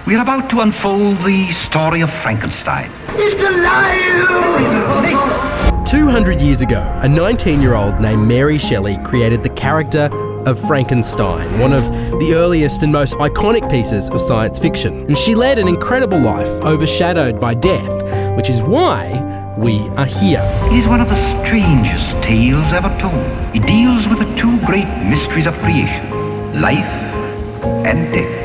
We are about to unfold the story of Frankenstein. It's alive! 200 years ago, a 19-year-old named Mary Shelley created the character of Frankenstein, one of the earliest and most iconic pieces of science fiction. And she led an incredible life, overshadowed by death, which is why we are here. It is one of the strangest tales ever told. It deals with the two great mysteries of creation, life and death.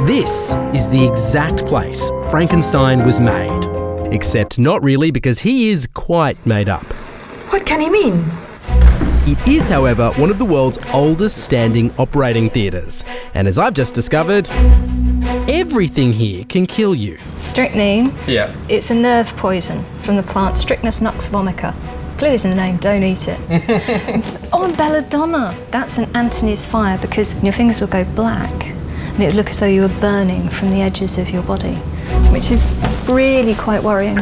This is the exact place Frankenstein was made. Except not really, because he is quite made up. What can he mean? It is, however, one of the world's oldest standing operating theatres. And as I've just discovered, everything here can kill you. Strychnine. Yeah. It's a nerve poison from the plant Strychnus nux vomica. Clues in the name, don't eat it. Oh, and belladonna. That's an Antony's fire because your fingers will go black and it would look as though you were burning from the edges of your body, which is really quite worrying.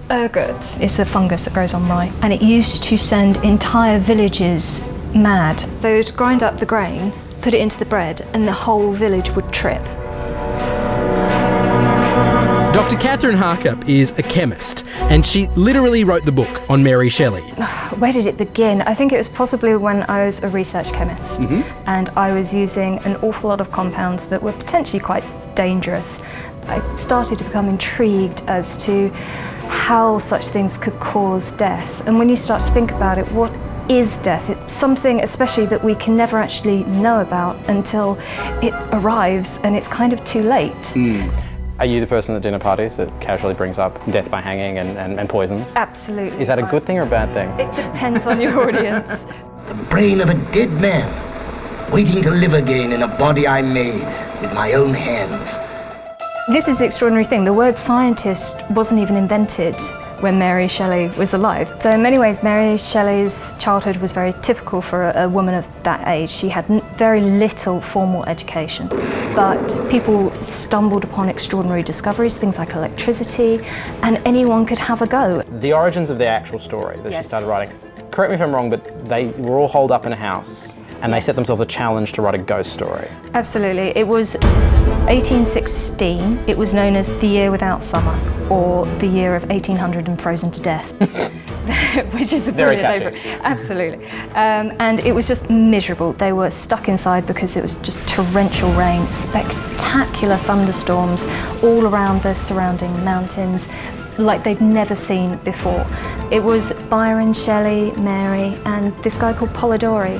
Ergot is a fungus that grows on rye, and it used to send entire villages mad. They would grind up the grain, put it into the bread, and the whole village would trip. Dr. Catherine Harkup is a chemist, and she literally wrote the book on Mary Shelley. Where did it begin? I think it was possibly when I was a research chemist, and I was using an awful lot of compounds that were potentially quite dangerous. I started to become intrigued as to how such things could cause death. And when you start to think about it, what is death? It's something especially that we can never actually know about until it arrives and it's kind of too late. Are you the person at dinner parties that casually brings up death by hanging and poisons? Absolutely. Is that a good thing or a bad thing? It depends on your audience. The brain of a dead man, waiting to live again in a body I made with my own hands. This is the extraordinary thing. The word scientist wasn't even invented when Mary Shelley was alive. So in many ways, Mary Shelley's childhood was very typical for a woman of that age. She had very little formal education, but people stumbled upon extraordinary discoveries, things like electricity, and anyone could have a go. The origins of the actual story that she started writing, correct me if I'm wrong, but they were all holed up in a house and they set themselves a challenge to write a ghost story. Absolutely. It was 1816. It was known as the year without summer, or the year of 1800 and frozen to death, which is a very brilliant catchy. name. Absolutely. And it was just miserable. They were stuck inside because it was just torrential rain, spectacular thunderstorms all around the surrounding mountains, like they'd never seen before. It was Byron, Shelley, Mary, and this guy called Polidori.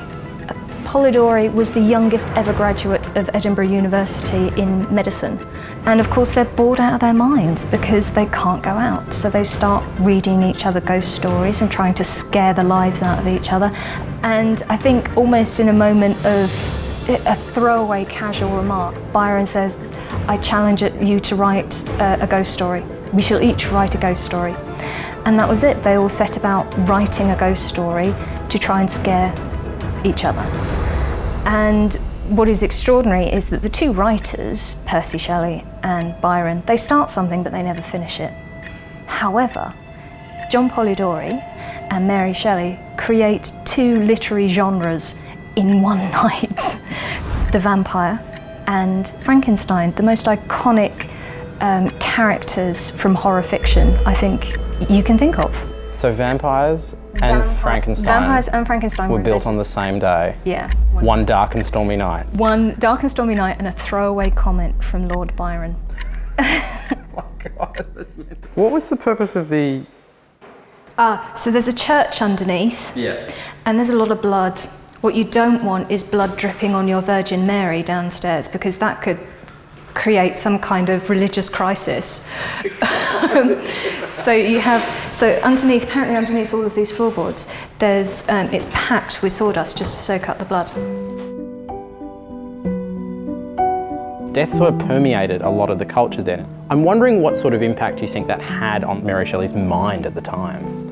Polidori was the youngest ever graduate of Edinburgh University in medicine. And of course they're bored out of their minds because they can't go out. So they start reading each other ghost stories and trying to scare the lives out of each other. And I think almost in a moment of a throwaway casual remark, Byron says, I challenge you to write a ghost story. We shall each write a ghost story. And that was it. They all set about writing a ghost story to try and scare each other. And what is extraordinary is that the two writers, Percy Shelley and Byron, they start something but they never finish it. However, John Polidori and Mary Shelley create two literary genres in one night. The vampire and Frankenstein, the most iconic characters from horror fiction I think you can think of. So vampires and Frankenstein were built on the same day. Yeah. One dark and stormy night. One dark and stormy night and a throwaway comment from Lord Byron. Oh my God, that's mental. What was the purpose of the... So there's a church underneath. Yeah. And there's a lot of blood. What you don't want is blood dripping on your Virgin Mary downstairs because that could create some kind of religious crisis. So underneath, apparently underneath all of these floorboards, there's it's packed with sawdust just to soak up the blood. Death sort of permeated a lot of the culture then. I'm wondering what sort of impact you think that had on Mary Shelley's mind at the time.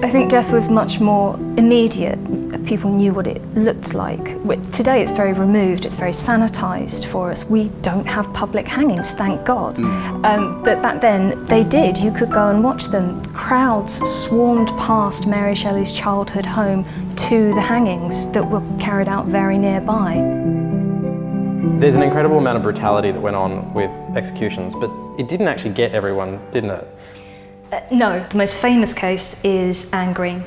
I think death was much more immediate. People knew what it looked like. Today it's very removed, it's very sanitised for us. We don't have public hangings, thank God. But back then they did. You could go and watch them. Crowds swarmed past Mary Shelley's childhood home to the hangings that were carried out very nearby. There's an incredible amount of brutality that went on with executions, but it didn't actually get everyone, didn't it? No, the most famous case is Anne Green,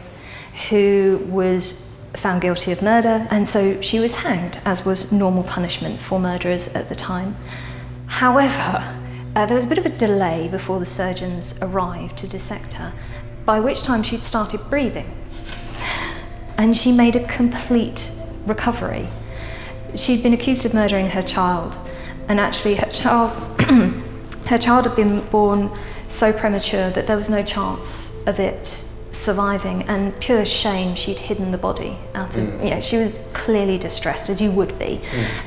who was found guilty of murder, and so she was hanged, as was normal punishment for murderers at the time. However, there was a bit of a delay before the surgeons arrived to dissect her, by which time she'd started breathing. And she made a complete recovery. She'd been accused of murdering her child, and actually her child had been born so premature that there was no chance of it surviving, and pure shame, she'd hidden the body out of, you know, she was clearly distressed, as you would be.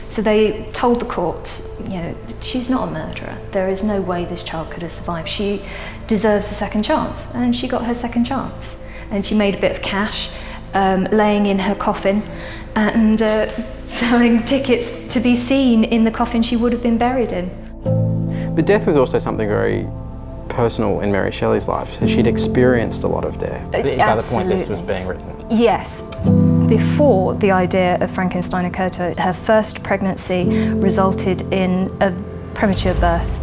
So they told the court, you know, she's not a murderer. There is no way this child could have survived. She deserves a second chance, and she got her second chance. And she made a bit of cash, laying in her coffin and selling tickets to be seen in the coffin she would have been buried in. But death was also something very personal in Mary Shelley's life. So she'd experienced a lot of death by the point this was being written. Yes. Before the idea of Frankenstein occurred to her, her first pregnancy resulted in a premature birth.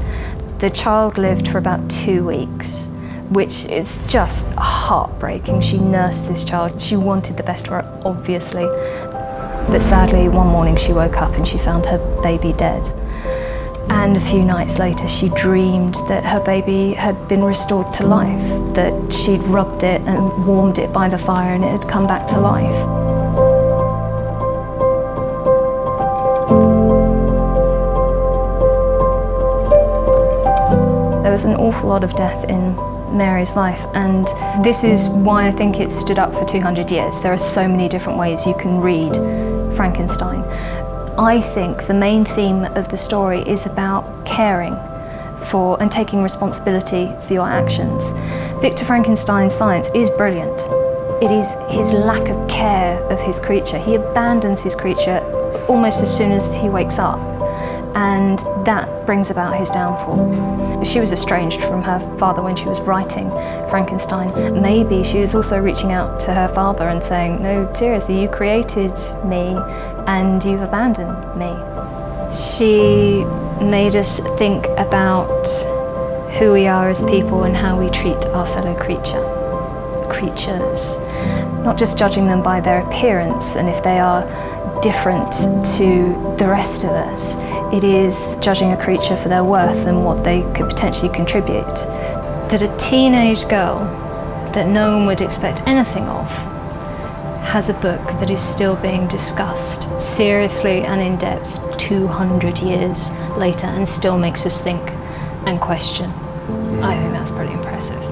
The child lived for about 2 weeks, which is just heartbreaking. She nursed this child. She wanted the best for her, obviously. But sadly, one morning she woke up and she found her baby dead. And a few nights later, she dreamed that her baby had been restored to life, that she'd rubbed it and warmed it by the fire and it had come back to life. There was an awful lot of death in Mary's life, and this is why I think it stood up for 200 years. There are so many different ways you can read Frankenstein. I think the main theme of the story is about caring for and taking responsibility for your actions. Victor Frankenstein's science is brilliant. It is his lack of care of his creature. He abandons his creature almost as soon as he wakes up, and that brings about his downfall. She was estranged from her father when she was writing Frankenstein. Maybe she was also reaching out to her father and saying, no, seriously, you created me and you've abandoned me. She made us think about who we are as people and how we treat our fellow creatures. Not just judging them by their appearance and if they are different to the rest of us. It is judging a creature for their worth and what they could potentially contribute. That a teenage girl that no one would expect anything of has a book that is still being discussed seriously and in depth 200 years later and still makes us think and question. I think that's pretty impressive.